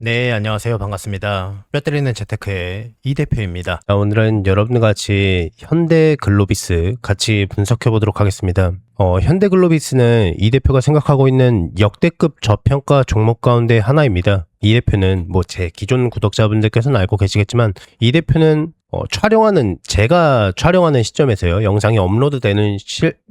네, 안녕하세요. 반갑습니다. 뼈 때리는 재테크의 이 대표입니다. 오늘은 여러분과 같이 현대글로비스 같이 분석해 보도록 하겠습니다. 현대글로비스는 이 대표가 생각하고 있는 역대급 저평가 종목 가운데 하나입니다. 이 대표는 제 기존 구독자분들께서는 알고 계시겠지만 이 대표는 제가 촬영하는 시점에서요, 영상이 업로드되는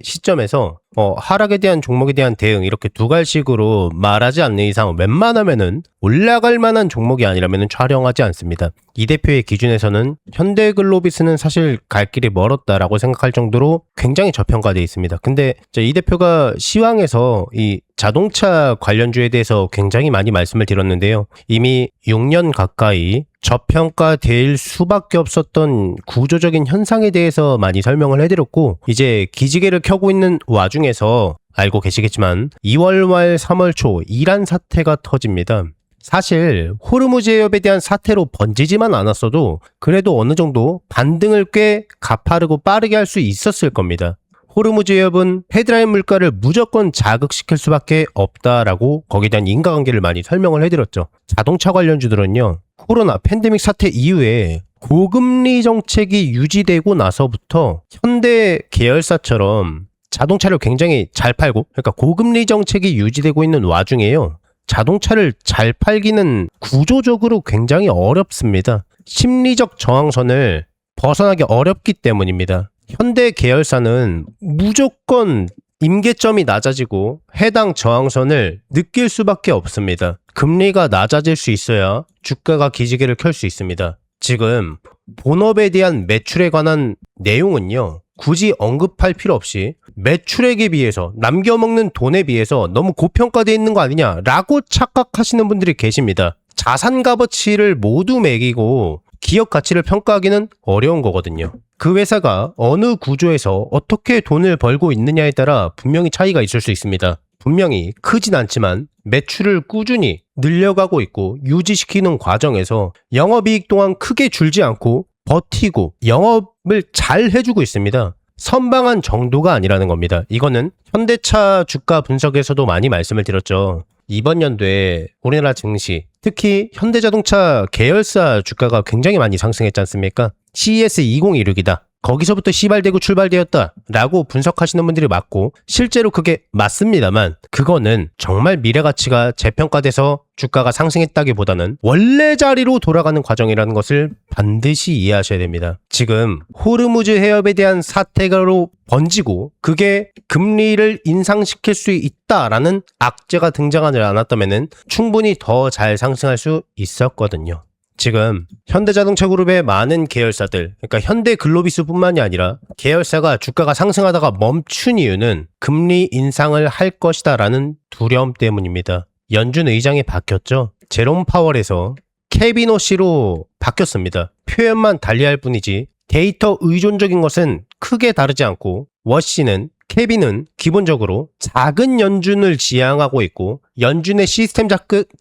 시점에서 하락에 대한 종목에 대한 대응 이렇게 두 갈식으로 말하지 않는 이상 웬만하면은 올라갈 만한 종목이 아니라면은 촬영하지 않습니다. 이 대표의 기준에서는 현대글로비스는 사실 갈 길이 멀었다라고 생각할 정도로 굉장히 저평가되어 있습니다. 근데 이 대표가 시황에서 이 자동차 관련주에 대해서 굉장히 많이 말씀을 드렸는데요. 이미 6년 가까이 저평가될 수밖에 없었던 구조적인 현상에 대해서 많이 설명을 해드렸고, 이제 기지개를 켜고 있는 와중에서 알고 계시겠지만 2월 말 3월 초 이란 사태가 터집니다. 사실 호르무즈 해협에 대한 사태로 번지지만 않았어도 그래도 어느 정도 반등을 꽤 가파르고 빠르게 할 수 있었을 겁니다. 호르무즈 해협은 헤드라인 물가를 무조건 자극시킬 수밖에 없다라고 거기에 대한 인과관계를 많이 설명을 해드렸죠. 자동차 관련주들은요, 코로나 팬데믹 사태 이후에 고금리 정책이 유지되고 나서부터 현대 계열사처럼 자동차를 굉장히 잘 팔고, 그러니까 고금리 정책이 유지되고 있는 와중에요, 자동차를 잘 팔기는 구조적으로 굉장히 어렵습니다. 심리적 저항선을 벗어나기 어렵기 때문입니다. 현대 계열사는 무조건 임계점이 낮아지고 해당 저항선을 느낄 수밖에 없습니다. 금리가 낮아질 수 있어야 주가가 기지개를 켤 수 있습니다. 지금 본업에 대한 매출에 관한 내용은요, 굳이 언급할 필요 없이 매출액에 비해서, 남겨먹는 돈에 비해서 너무 고평가되어 있는 거 아니냐라고 착각하시는 분들이 계십니다. 자산 값어치를 모두 매기고 기업 가치를 평가하기는 어려운 거거든요. 그 회사가 어느 구조에서 어떻게 돈을 벌고 있느냐에 따라 분명히 차이가 있을 수 있습니다. 분명히 크진 않지만 매출을 꾸준히 늘려가고 있고 유지시키는 과정에서 영업이익 또한 크게 줄지 않고 버티고 영업을 잘 해주고 있습니다. 선방한 정도가 아니라는 겁니다. 이거는 현대차 주가 분석에서도 많이 말씀을 드렸죠. 이번 연도에 우리나라 증시, 특히 현대자동차 계열사 주가가 굉장히 많이 상승했지 않습니까? CES 2016이다. 거기서부터 시발되고 출발되었다 라고 분석하시는 분들이 많고, 실제로 그게 맞습니다만 그거는 정말 미래가치가 재평가돼서 주가가 상승했다기보다는 원래 자리로 돌아가는 과정이라는 것을 반드시 이해하셔야 됩니다. 지금 호르무즈 해협에 대한 사태가로 번지고 그게 금리를 인상시킬 수 있다라는 악재가 등장하지 않았다면 충분히 더 잘 상승할 수 있었거든요. 지금 현대자동차 그룹의 많은 계열사들, 그러니까 현대글로비스뿐만이 아니라 계열사가 주가가 상승하다가 멈춘 이유는 금리 인상을 할 것이다 라는 두려움 때문입니다. 연준 의장이 바뀌었죠. 제롬 파월에서 케빈 오씨로 바뀌었습니다. 표현만 달리할 뿐이지 데이터 의존적인 것은 크게 다르지 않고, 워씨는, 케빈은 기본적으로 작은 연준을 지향하고 있고 연준의 시스템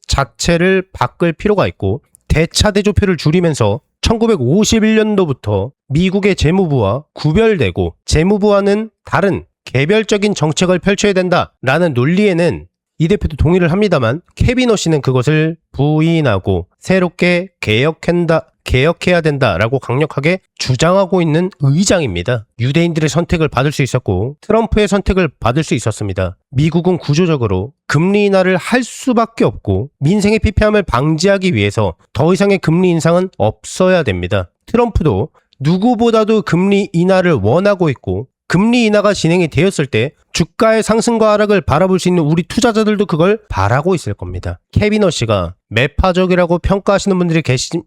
자체를 바꿀 필요가 있고, 대차대조표를 줄이면서 1951년도부터 미국의 재무부와 구별되고 재무부와는 다른 개별적인 정책을 펼쳐야 된다라는 논리에는 이 대표도 동의를 합니다만, 케빈 오씨는 그것을 부인하고 새롭게 개혁해야 된다라고 강력하게 주장하고 있는 의장입니다. 유대인들의 선택을 받을 수 있었고 트럼프의 선택을 받을 수 있었습니다. 미국은 구조적으로 금리 인하를 할 수밖에 없고 민생의 피폐함을 방지하기 위해서 더 이상의 금리 인상은 없어야 됩니다. 트럼프도 누구보다도 금리 인하를 원하고 있고, 금리 인하가 진행이 되었을 때 주가의 상승과 하락을 바라볼 수 있는 우리 투자자들도 그걸 바라고 있을 겁니다. 케빈 오씨가 매파적이라고 평가하시는 분들이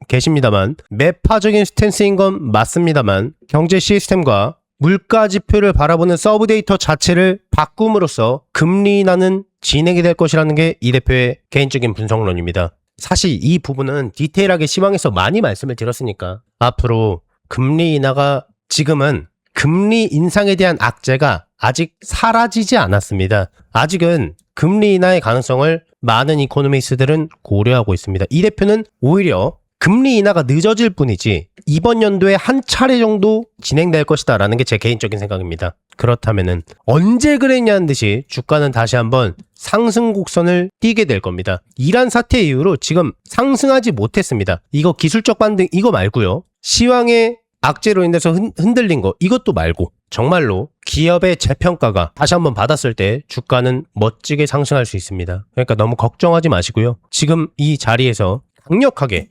계십니다만, 매파적인 스탠스인 건 맞습니다만 경제 시스템과 물가 지표를 바라보는 서브 데이터 자체를 바꿈으로써 금리 인하는 진행이 될 것이라는 게 이 대표의 개인적인 분석론입니다. 사실 이 부분은 디테일하게 시황에서 많이 말씀을 드렸으니까 앞으로 금리 인하가, 지금은 금리 인상에 대한 악재가 아직 사라지지 않았습니다. 아직은 금리 인하의 가능성을 많은 이코노미스트들은 고려하고 있습니다. 이 대표는 오히려 금리 인하가 늦어질 뿐이지 이번 연도에 한 차례 정도 진행될 것이다 라는 게 제 개인적인 생각입니다. 그렇다면은 언제 그랬냐는 듯이 주가는 다시 한번 상승 곡선을 띄게 될 겁니다. 이란 사태 이후로 지금 상승하지 못했습니다. 이거 기술적 반등 이거 말고요. 시황의 악재로 인해서 흔들린 거 이것도 말고 정말로 기업의 재평가가 다시 한번 받았을 때 주가는 멋지게 상승할 수 있습니다. 그러니까 너무 걱정하지 마시고요. 지금 이 자리에서 강력하게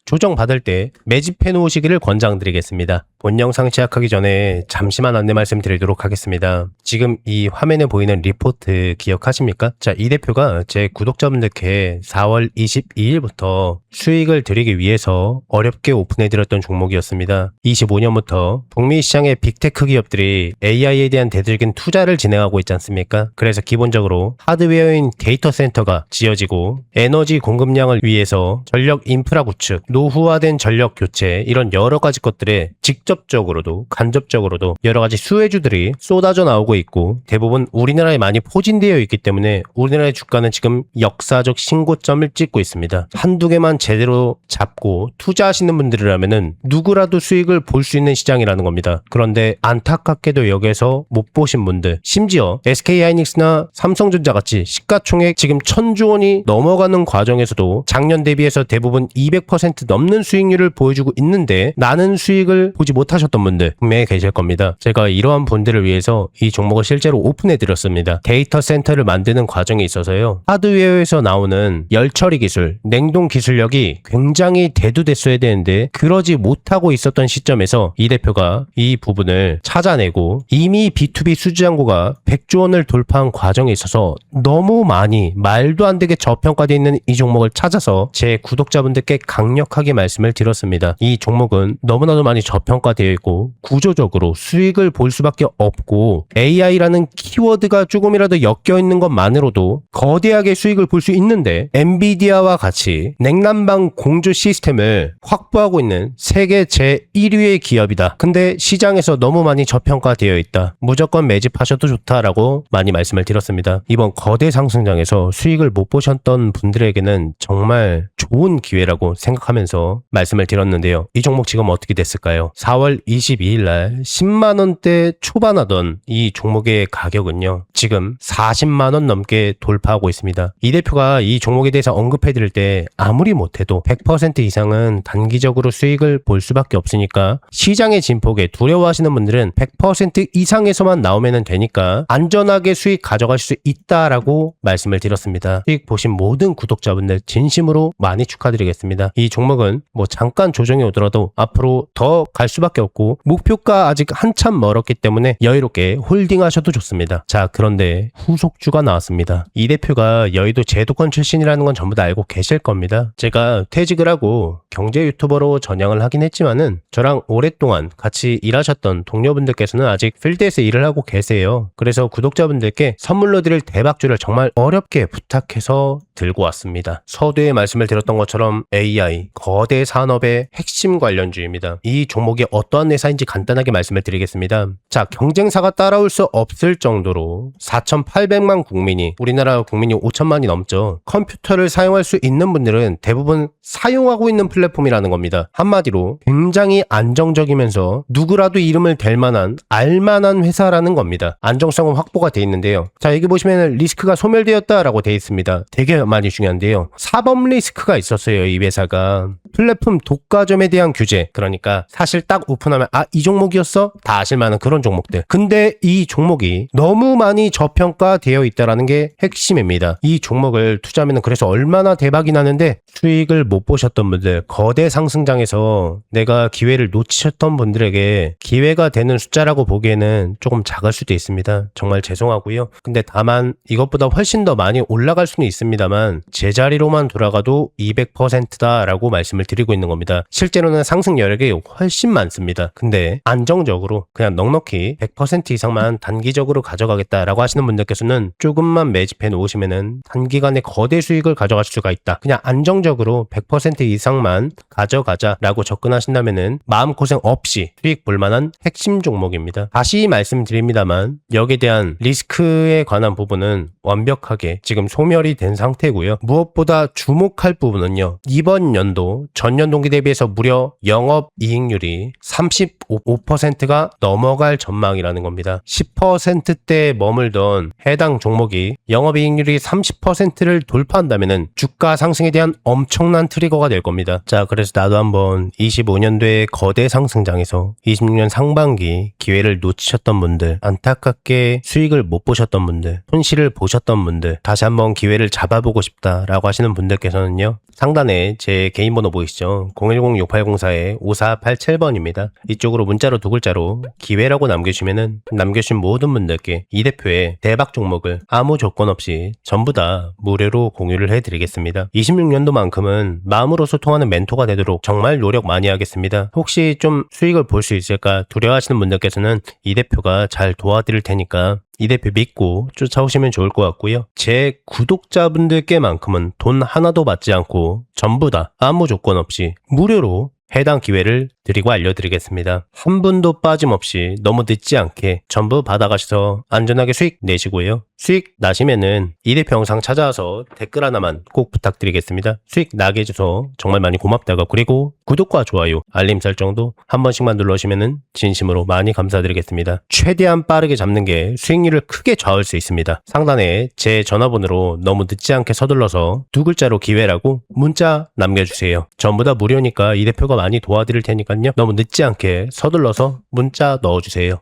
조정받을 때 매집해 놓으시기를 권장드리겠습니다. 본 영상 시작하기 전에 잠시만 안내 말씀드리도록 하겠습니다. 지금 이 화면에 보이는 리포트 기억하십니까? 자, 이 대표가 제 구독자분들께 4월 22일부터 수익을 드리기 위해서 어렵게 오픈해드렸던 종목이었습니다. 25년부터 북미 시장의 빅테크 기업들이 AI에 대한 대들긴 투자를 진행하고 있지 않습니까? 그래서 기본적으로 하드웨어인 데이터 센터가 지어지고 에너지 공급량을 위해서 전력 인프라 구축, 노후화된 전력 교체 이런 여러 가지 것들에 직접적으로도 간접적으로도 여러 가지 수혜주들이 쏟아져 나오고 있고 대부분 우리나라에 많이 포진되어 있기 때문에 우리나라의 주가는 지금 역사적 신고점을 찍고 있습니다. 한두 개만 제대로 잡고 투자하시는 분들이라면은 누구라도 수익을 볼 수 있는 시장이라는 겁니다. 그런데 안타깝게도 여기에서 못 보신 분들, 심지어 SK하이닉스나 삼성전자 같이 시가총액 지금 1000조 원이 넘어가는 과정에서도 작년 대비해서 대부분 200% 넘는 수익률을 보여주고 있는데 나는 수익을 보지 못하셨던 분들 분명히 계실 겁니다. 제가 이러한 분들을 위해서 이 종목을 실제로 오픈해 드렸습니다. 데이터 센터를 만드는 과정에 있어서요. 하드웨어에서 나오는 열 처리 기술, 냉동 기술력이 굉장히 대두됐어야 되는데 그러지 못하고 있었던 시점에서 이 대표가 이 부분을 찾아내고 이미 B2B 수주잔고가 100조 원을 돌파한 과정에 있어서 너무 많이 말도 안 되게 저평가되어 있는 이 종목을 찾아서 제 구독자분들께 강력하게 말씀을 드렸습니다. 이 종목은 너무나도 많이 저평가되어 있고 구조적으로 수익을 볼 수밖에 없고 AI라는 키워드가 조금이라도 엮여 있는 것만으로도 거대하게 수익을 볼 수 있는데 엔비디아와 같이 냉난방 공조 시스템을 확보하고 있는 세계 제1위의 기업이다. 근데 시장에서 너무 많이 저평가되어 있다. 무조건 매집하셔도 좋다라고 많이 말씀을 드렸습니다. 이번 거대 상승장에서 수익을 못 보셨던 분들에게는 정말 좋은 기회라고 생각하면서 말씀을 드렸는데요. 이 종목 지금 어떻게 됐을까요? 4월 22일 날 10만원대 초반하던 이 종목의 가격은요. 지금 40만원 넘게 돌파하고 있습니다. 이 대표가 이 종목에 대해서 언급해 드릴 때 아무리 못해도 100% 이상은 단기적으로 수익을 볼 수밖에 없으니까 시장의 진폭에 두려워하시는 분들은 100% 이상에서만 나오면 되니까 안전하게 수익 가져가실 수 있다라고 말씀을 드렸습니다. 수익 보신 모든 구독자분들 진심으로 많이 축하드리겠습니다. 이 종목은 뭐 잠깐 조정이 오더라도 앞으로 더 갈 수밖에 없고 목표가 아직 한참 멀었기 때문에 여유롭게 홀딩하셔도 좋습니다. 자, 그런데 후속주가 나왔습니다. 이 대표가 여의도 제도권 출신이라는 건 전부 다 알고 계실 겁니다. 제가 퇴직을 하고 경제 유튜버로 전향을 하긴 했지만은 저랑 오랫동안 같이 일하셨던 동료분들께서는 아직 필드에서 일을 하고 계세요. 그래서 구독자분들께 선물로 드릴 대박주를 정말 어렵게 부탁해서 들고 왔습니다. 서두에 말씀을 드렸던 것처럼 AI, 거대 산업의 핵심 관련주입니다. 이 종목이 어떠한 회사인지 간단하게 말씀을 드리겠습니다. 자, 경쟁사가 따라올 수 없을 정도로 4,800만 국민이, 우리나라 국민이 5천만이 넘죠. 컴퓨터를 사용할 수 있는 분들은 대부분 사용하고 있는 플랫폼이라는 겁니다. 한마디로 굉장히 안정적이면서 누구라도 이름을 댈 만한 알만한 회사라는 겁니다. 안정성은 확보가 돼 있는데요. 자, 여기 보시면 리스크가 소멸되었다라고 돼 있습니다. 되게 많이 중요한데요. 사법 리스크가 있었어요. 이 회사가 플랫폼 독과점에 대한 규제, 그러니까 사실 딱 오픈하면 이 종목이었어? 다 아실 만한 그런 종목들. 근데 이 종목이 너무 많이 저평가되어 있다라는 게 핵심입니다. 이 종목을 투자하면 그래서 얼마나 대박이 나는데 수익을 못 보셨던 분들, 거대 상승장에서 내가 기회를 놓치셨던 분들에게 기회가 되는 숫자라고 보기에는 조금 작을 수도 있습니다. 정말 죄송하고요. 근데 다만 이것보다 훨씬 더 많이 올라갈 수는 있습니다만 제자리로만 돌아가도 200%다라고 말씀을 드리고 있는 겁니다. 실제로는 상승 여력이 훨씬 많습니다. 근데 안정적으로 그냥 넉넉히 100% 이상만 단기적으로 가져가겠다라고 하시는 분들께서는 조금만 매집해 놓으시면은 단기간에 거대 수익을 가져갈 수가 있다. 그냥 안정적으로 100% 이상만 가져가자라고 접근하신다면은 마음고생 없이 수익 볼만한 핵심 종목입니다. 다시 말씀드립니다만 여기에 대한 리스크에 관한 부분은 완벽하게 지금 소멸이 된 상태고요. 무엇보다 주목할 부분은요. 이번 연도 전년 동기 대비해서 무려 영업이익률이 35%가 넘어갈 전망이라는 겁니다. 10%대에 머물던 해당 종목이 영업이익률이 30%를 돌파한다면 주가 상승에 대한 엄청난 트리거가 될 겁니다. 자, 그래서 나도 한번 25년도에 거대 상승장에서 26년 상반기 기회를 놓치셨던 분들, 안타깝게 수익을 못 보셨던 분들, 손실을 보셨던 분들, 다시 한번 기회를 잡아보고 싶다라고 하시는 분들께서는요, 상단에 제 개인 번호 보이시죠? 010-6804-5487번입니다. 이쪽으로 문자로 두 글자로 기회라고 남겨주시면은 남겨주신 모든 분들께 이 대표의 대박 종목을 아무 조건 없이 전부 다 무료로 공유를 해드리겠습니다. 26년도만큼은 마음으로 소통하는 멘토가 되도록 정말 노력 많이 하겠습니다. 혹시 좀 수익을 볼 수 있을까 두려워하시는 분들께서는 이 대표가 잘 도와드릴 테니까 이 대표 믿고 쫓아오시면 좋을 것 같고요. 제 구독자분들께만큼은 돈 하나도 받지 않고 전부 다 아무 조건 없이 무료로 해당 기회를 드리고 알려드리겠습니다. 한 분도 빠짐없이 너무 늦지 않게 전부 받아가셔서 안전하게 수익 내시고요. 수익 나시면은 이 대표 영상 찾아와서 댓글 하나만 꼭 부탁드리겠습니다. 수익 나게 해줘서 정말 많이 고맙다고, 그리고 구독과 좋아요, 알림 설정도 한 번씩만 눌러주시면은 진심으로 많이 감사드리겠습니다. 최대한 빠르게 잡는 게 수익률을 크게 좌우할 수 있습니다. 상단에 제 전화번호로 너무 늦지 않게 서둘러서 두 글자로 기회라고 문자 남겨주세요. 전부 다 무료니까 이 대표가 많이 도와드릴 테니까요. 너무 늦지 않게 서둘러서 문자 넣어주세요.